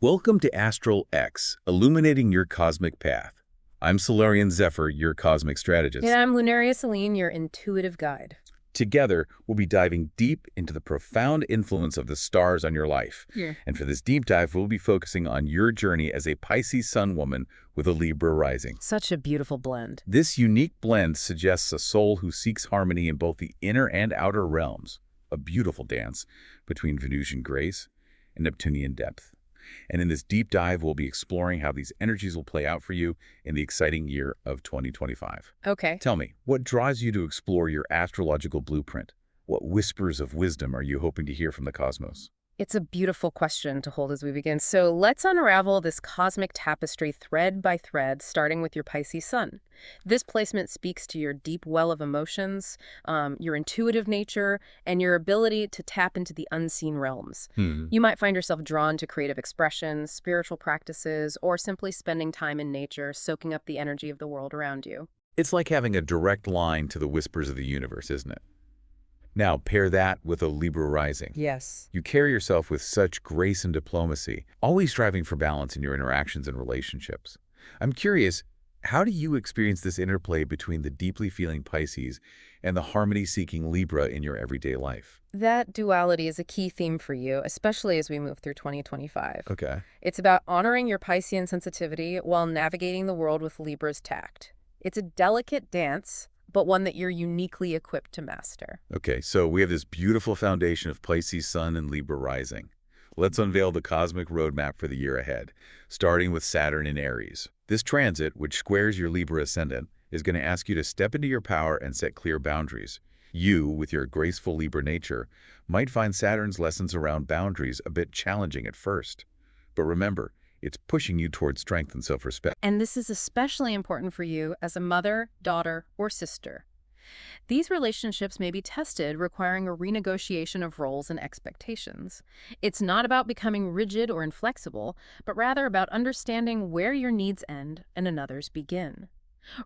Welcome to ASTRALX, illuminating your cosmic path. I'm Solarian Zephyr, your cosmic strategist. And I'm Lunaria Celine, your intuitive guide. Together, we'll be diving deep into the profound influence of the stars on your life. And for this deep dive, we'll be focusing on your journey as a Pisces Sun woman with a Libra Rising. Such a beautiful blend. This unique blend suggests a soul who seeks harmony in both the inner and outer realms, a beautiful dance between Venusian grace and Neptunian depth. And in this deep dive, we'll be exploring how these energies will play out for you in the exciting year of 2025. Okay. Tell me, what draws you to explore your astrological blueprint? What whispers of wisdom are you hoping to hear from the cosmos? It's a beautiful question to hold as we begin. So let's unravel this cosmic tapestry thread by thread, starting with your Pisces Sun. This placement speaks to your deep well of emotions, your intuitive nature, and your ability to tap into the unseen realms. You might find yourself drawn to creative expressions, spiritual practices, or simply spending time in nature, soaking up the energy of the world around you. It's like having a direct line to the whispers of the universe, isn't it? Now, pair that with a Libra rising. Yes. You carry yourself with such grace and diplomacy, always striving for balance in your interactions and relationships. I'm curious, how do you experience this interplay between the deeply feeling Pisces and the harmony-seeking Libra in your everyday life? That duality is a key theme for you, especially as we move through 2025. Okay. It's about honoring your Piscean sensitivity while navigating the world with Libra's tact. It's a delicate dance, but one that you're uniquely equipped to master. Okay, so we have this beautiful foundation of Pisces Sun and Libra Rising. Let's unveil the cosmic roadmap for the year ahead, starting with Saturn in Aries. This transit, which squares your Libra ascendant, is going to ask you to step into your power and set clear boundaries. You, with your graceful Libra nature, might find Saturn's lessons around boundaries a bit challenging at first. But remember, it's pushing you towards strength and self-respect. And this is especially important for you as a mother, daughter, or sister. These relationships may be tested, requiring a renegotiation of roles and expectations. It's not about becoming rigid or inflexible, but rather about understanding where your needs end and another's begin.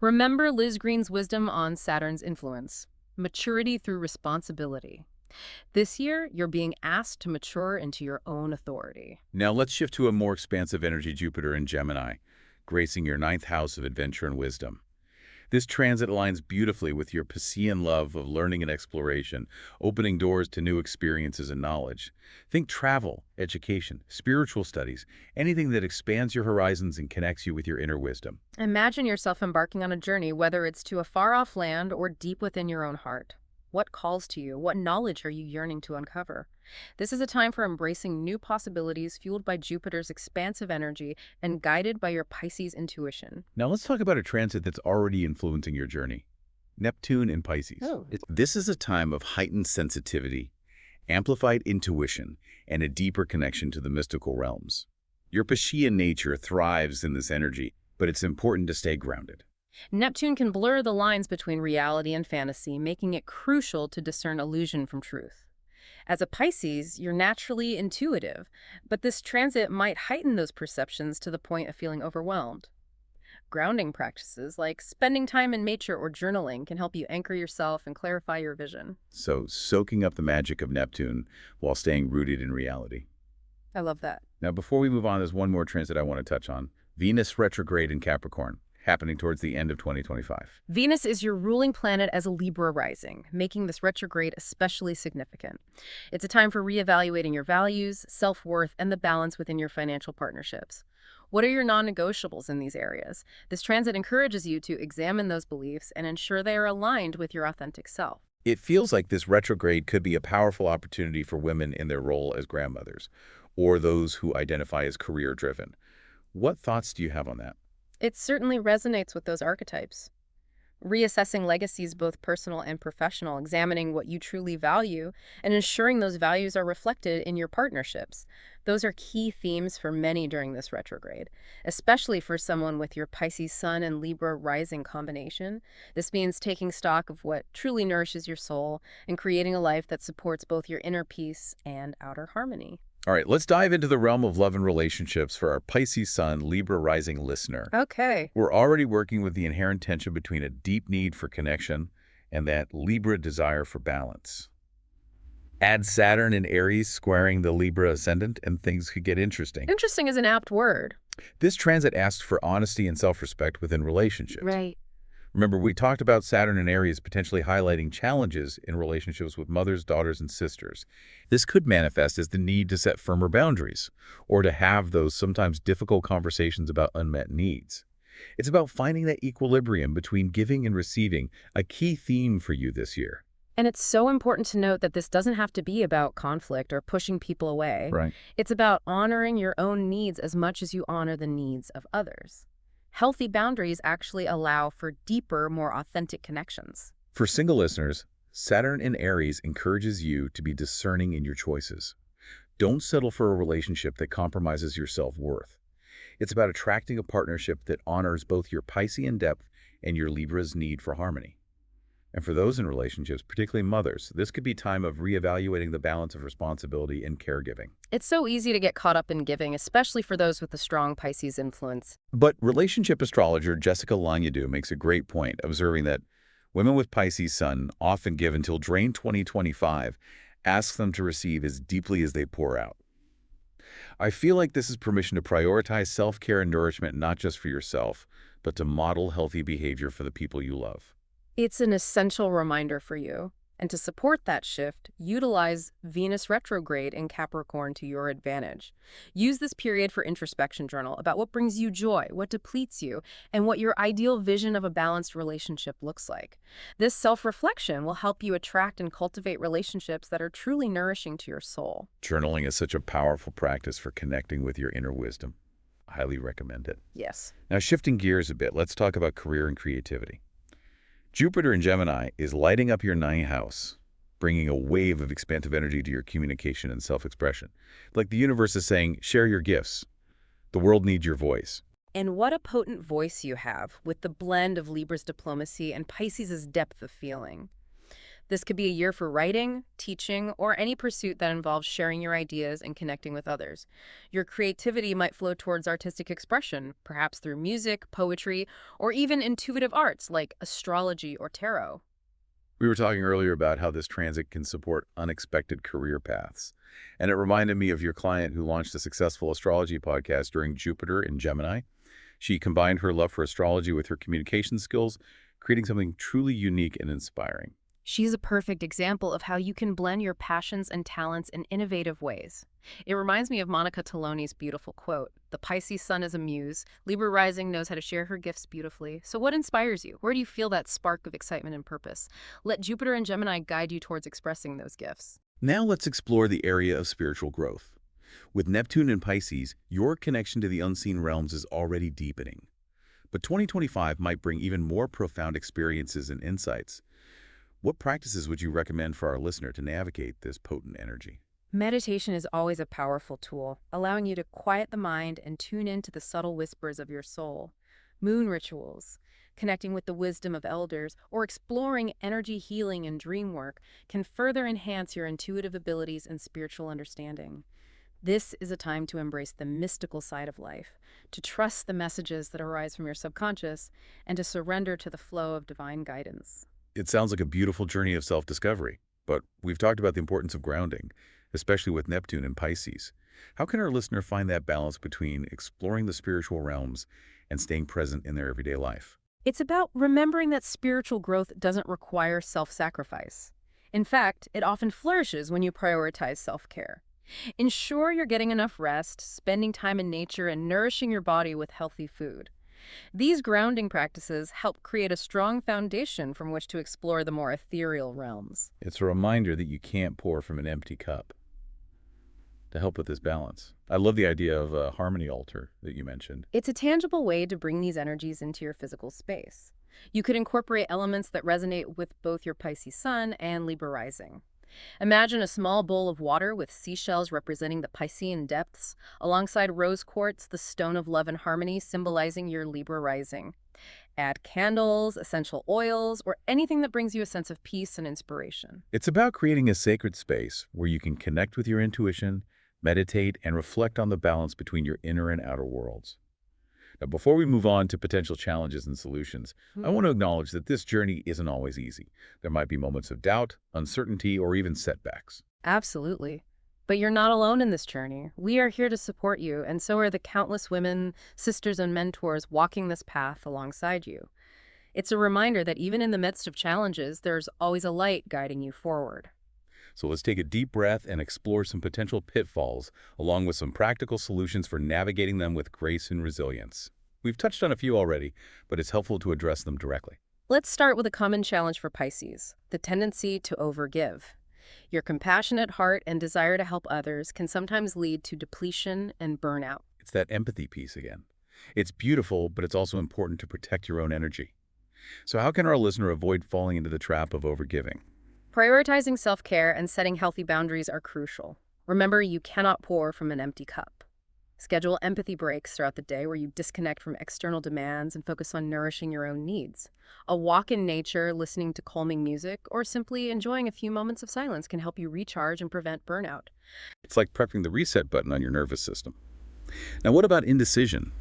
Remember Liz Green's wisdom on Saturn's influence: maturity through responsibility. This year, you're being asked to mature into your own authority. Now let's shift to a more expansive energy Jupiter in Gemini, gracing your ninth house of adventure and wisdom. This transit aligns beautifully with your Piscean love of learning and exploration, opening doors to new experiences and knowledge. Think travel, education, spiritual studies, anything that expands your horizons and connects you with your inner wisdom. Imagine yourself embarking on a journey, whether it's to a far-off land or deep within your own heart. What calls to you? What knowledge are you yearning to uncover? This is a time for embracing new possibilities fueled by Jupiter's expansive energy and guided by your Pisces intuition. Now let's talk about a transit that's already influencing your journey. Neptune in Pisces. This is a time of heightened sensitivity, amplified intuition, and a deeper connection to the mystical realms. Your Piscean nature thrives in this energy, but it's important to stay grounded. Neptune can blur the lines between reality and fantasy, making it crucial to discern illusion from truth. As a Pisces, you're naturally intuitive, but this transit might heighten those perceptions to the point of feeling overwhelmed. Grounding practices like spending time in nature or journaling can help you anchor yourself and clarify your vision. So soaking up the magic of Neptune while staying rooted in reality. I love that. Now before we move on, there's one more transit I want to touch on. Venus Retrograde in Capricorn, happening towards the end of 2025. Venus is your ruling planet as a Libra rising, making this retrograde especially significant. It's a time for reevaluating your values, self-worth, and the balance within your financial partnerships. What are your non-negotiables in these areas? This transit encourages you to examine those beliefs and ensure they are aligned with your authentic self. It feels like this retrograde could be a powerful opportunity for women in their role as grandmothers, or those who identify as career-driven. What thoughts do you have on that? It certainly resonates with those archetypes. Reassessing legacies, both personal and professional, examining what you truly value, and ensuring those values are reflected in your partnerships. Those are key themes for many during this retrograde, especially for someone with your Pisces Sun and Libra rising combination. This means taking stock of what truly nourishes your soul and creating a life that supports both your inner peace and outer harmony. All right, let's dive into the realm of love and relationships for our Pisces Sun, Libra Rising listener. Okay. We're already working with the inherent tension between a deep need for connection and that Libra desire for balance. Add Saturn in Aries squaring the Libra ascendant, and things could get interesting. Interesting is an apt word. This transit asks for honesty and self-respect within relationships. Right. Remember, we talked about Saturn and Aries potentially highlighting challenges in relationships with mothers, daughters, and sisters. This could manifest as the need to set firmer boundaries or to have those sometimes difficult conversations about unmet needs. It's about finding that equilibrium between giving and receiving, a key theme for you this year. And it's so important to note that this doesn't have to be about conflict or pushing people away. Right. It's about honoring your own needs as much as you honor the needs of others. Healthy boundaries actually allow for deeper, more authentic connections. For single listeners, Saturn in Aries encourages you to be discerning in your choices. Don't settle for a relationship that compromises your self-worth. It's about attracting a partnership that honors both your Piscean depth and your Libra's need for harmony. And for those in relationships, particularly mothers, this could be time of reevaluating the balance of responsibility and caregiving. It's so easy to get caught up in giving, especially for those with a strong Pisces influence. But relationship astrologer Jessica Lanyadoo makes a great point, observing that women with Pisces Sun often give until drain 2025, asks them to receive as deeply as they pour out. I feel like this is permission to prioritize self-care and nourishment not just for yourself, but to model healthy behavior for the people you love. It's an essential reminder for you. And to support that shift, utilize Venus Retrograde in Capricorn to your advantage. Use this period for introspection journal about what brings you joy, what depletes you, and what your ideal vision of a balanced relationship looks like. This self-reflection will help you attract and cultivate relationships that are truly nourishing to your soul. Journaling is such a powerful practice for connecting with your inner wisdom. I highly recommend it. Yes. Now, shifting gears a bit, let's talk about career and creativity. Jupiter in Gemini is lighting up your ninth house, bringing a wave of expansive energy to your communication and self-expression. Like the universe is saying, share your gifts. The world needs your voice. And what a potent voice you have, with the blend of Libra's diplomacy and Pisces' depth of feeling. This could be a year for writing, teaching, or any pursuit that involves sharing your ideas and connecting with others. Your creativity might flow towards artistic expression, perhaps through music, poetry, or even intuitive arts like astrology or tarot. We were talking earlier about how this transit can support unexpected career paths. And it reminded me of your client who launched a successful astrology podcast during Jupiter in Gemini. She combined her love for astrology with her communication skills, creating something truly unique and inspiring. She's a perfect example of how you can blend your passions and talents in innovative ways. It reminds me of Monica Toloni's beautiful quote, "The Pisces Sun is a muse. Libra Rising knows how to share her gifts beautifully." So what inspires you? Where do you feel that spark of excitement and purpose? Let Jupiter and Gemini guide you towards expressing those gifts. Now let's explore the area of spiritual growth. With Neptune and Pisces, your connection to the unseen realms is already deepening. But 2025 might bring even more profound experiences and insights. What practices would you recommend for our listener to navigate this potent energy? Meditation is always a powerful tool, allowing you to quiet the mind and tune into the subtle whispers of your soul. Moon rituals, connecting with the wisdom of elders, or exploring energy healing and dream work can further enhance your intuitive abilities and spiritual understanding. This is a time to embrace the mystical side of life, to trust the messages that arise from your subconscious, and to surrender to the flow of divine guidance. It sounds like a beautiful journey of self-discovery, but we've talked about the importance of grounding, especially with Neptune and Pisces. How can our listener find that balance between exploring the spiritual realms and staying present in their everyday life? It's about remembering that spiritual growth doesn't require self-sacrifice. In fact, it often flourishes when you prioritize self-care. Ensure you're getting enough rest, spending time in nature, and nourishing your body with healthy food. These grounding practices help create a strong foundation from which to explore the more ethereal realms. It's a reminder that you can't pour from an empty cup. To help with this balance, I love the idea of a harmony altar that you mentioned. It's a tangible way to bring these energies into your physical space. You could incorporate elements that resonate with both your Pisces Sun and Libra Rising. Imagine a small bowl of water with seashells representing the Piscean depths, alongside rose quartz, the stone of love and harmony, symbolizing your Libra rising. Add candles, essential oils, or anything that brings you a sense of peace and inspiration. It's about creating a sacred space where you can connect with your intuition, meditate, and reflect on the balance between your inner and outer worlds. Now, before we move on to potential challenges and solutions, I want to acknowledge that this journey isn't always easy. There might be moments of doubt, uncertainty, or even setbacks. Absolutely. But you're not alone in this journey. We are here to support you, and so are the countless women, sisters, and mentors walking this path alongside you. It's a reminder that even in the midst of challenges, there's always a light guiding you forward. So let's take a deep breath and explore some potential pitfalls, along with some practical solutions for navigating them with grace and resilience. We've touched on a few already, but it's helpful to address them directly. Let's start with a common challenge for Pisces, the tendency to overgive. Your compassionate heart and desire to help others can sometimes lead to depletion and burnout. It's that empathy piece again. It's beautiful, but it's also important to protect your own energy. So how can our listener avoid falling into the trap of overgiving? Prioritizing self-care and setting healthy boundaries are crucial. Remember, you cannot pour from an empty cup. Schedule empathy breaks throughout the day where you disconnect from external demands and focus on nourishing your own needs. A walk in nature, listening to calming music, or simply enjoying a few moments of silence can help you recharge and prevent burnout. It's like pressing the reset button on your nervous system. Now, what about indecision?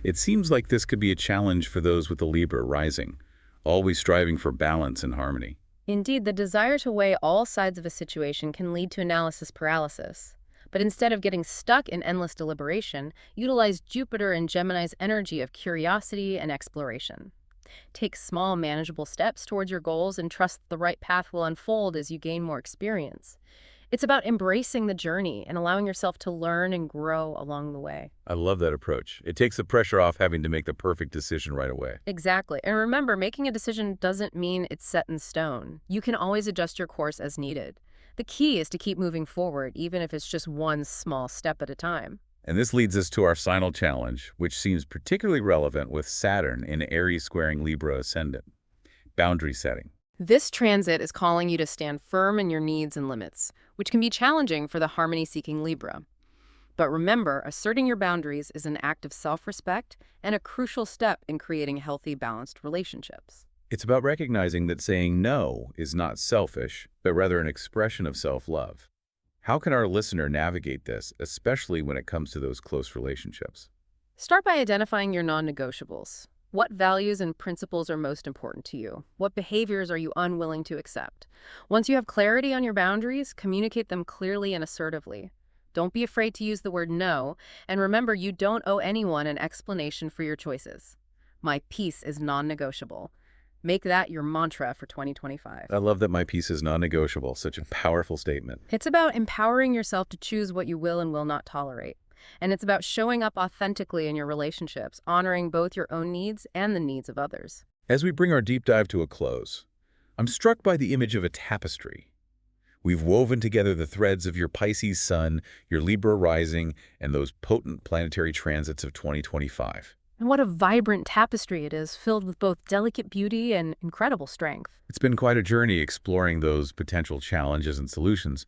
It seems like this could be a challenge for those with the Libra rising, always striving for balance and harmony. Indeed, the desire to weigh all sides of a situation can lead to analysis paralysis. But instead of getting stuck in endless deliberation, utilize Jupiter and Gemini's energy of curiosity and exploration. Take small, manageable steps towards your goals and trust the right path will unfold as you gain more experience. It's about embracing the journey and allowing yourself to learn and grow along the way. I love that approach. It takes the pressure off having to make the perfect decision right away. Exactly. And remember, making a decision doesn't mean it's set in stone. You can always adjust your course as needed. The key is to keep moving forward, even if it's just one small step at a time. And this leads us to our final challenge, which seems particularly relevant with Saturn in Aries squaring Libra ascendant: boundary setting. This transit is calling you to stand firm in your needs and limits, which can be challenging for the harmony-seeking Libra. But remember, asserting your boundaries is an act of self-respect and a crucial step in creating healthy, balanced relationships. It's about recognizing that saying no is not selfish, but rather an expression of self-love. How can our listener navigate this, especially when it comes to those close relationships? Start by identifying your non-negotiables. What values and principles are most important to you? What behaviors are you unwilling to accept? Once you have clarity on your boundaries, communicate them clearly and assertively. Don't be afraid to use the word no, and remember, you don't owe anyone an explanation for your choices. My peace is non-negotiable. Make that your mantra for 2025. I love that my peace is non-negotiable. Such a powerful statement. It's about empowering yourself to choose what you will and will not tolerate. And it's about showing up authentically in your relationships, honoring both your own needs and the needs of others. As we bring our deep dive to a close, I'm struck by the image of a tapestry. We've woven together the threads of your Pisces Sun, your Libra Rising, and those potent planetary transits of 2025. And what a vibrant tapestry it is, filled with both delicate beauty and incredible strength. It's been quite a journey exploring those potential challenges and solutions,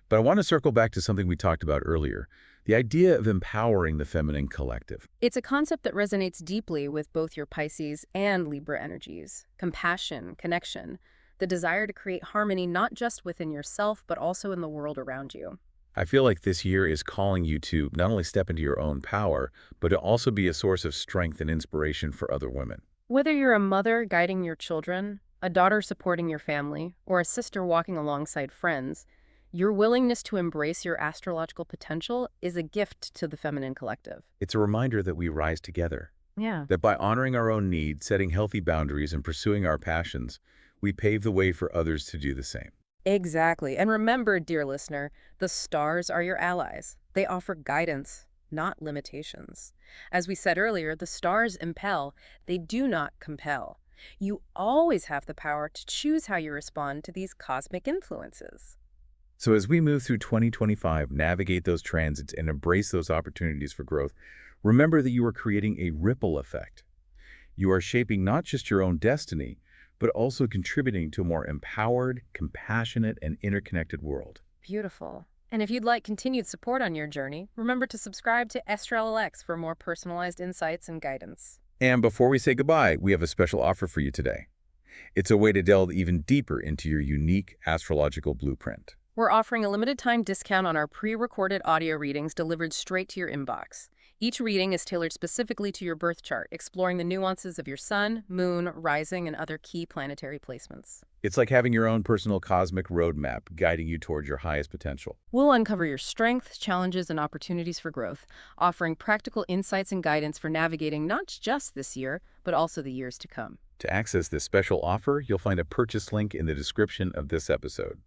but I want to circle back to something we talked about earlier, the idea of empowering the feminine collective. It's a concept that resonates deeply with both your Pisces and Libra energies. Compassion, connection, the desire to create harmony not just within yourself, but also in the world around you. I feel like this year is calling you to not only step into your own power, but to also be a source of strength and inspiration for other women. Whether you're a mother guiding your children, a daughter supporting your family, or a sister walking alongside friends, your willingness to embrace your astrological potential is a gift to the feminine collective. It's a reminder that we rise together, Yeah. that by honoring our own needs, setting healthy boundaries, and pursuing our passions, we pave the way for others to do the same. Exactly. And remember, dear listener, the stars are your allies. They offer guidance, not limitations. As we said earlier, the stars impel, they do not compel. You always have the power to choose how you respond to these cosmic influences. So as we move through 2025, navigate those transits, and embrace those opportunities for growth, remember that you are creating a ripple effect. You are shaping not just your own destiny, but also contributing to a more empowered, compassionate, and interconnected world. Beautiful. And if you'd like continued support on your journey, remember to subscribe to ASTRALX for more personalized insights and guidance. And before we say goodbye, we have a special offer for you today. It's a way to delve even deeper into your unique astrological blueprint. We're offering a limited time discount on our pre-recorded audio readings delivered straight to your inbox. Each reading is tailored specifically to your birth chart, exploring the nuances of your sun, moon, rising, and other key planetary placements. It's like having your own personal cosmic roadmap guiding you towards your highest potential. We'll uncover your strengths, challenges, and opportunities for growth, offering practical insights and guidance for navigating not just this year, but also the years to come. To access this special offer, you'll find a purchase link in the description of this episode.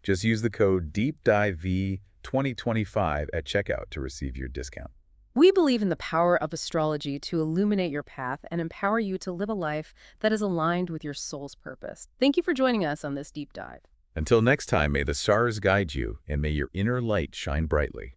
Just use the code DEEPDIVE2025 at checkout to receive your discount. We believe in the power of astrology to illuminate your path and empower you to live a life that is aligned with your soul's purpose. Thank you for joining us on this deep dive. Until next time, may the stars guide you and may your inner light shine brightly.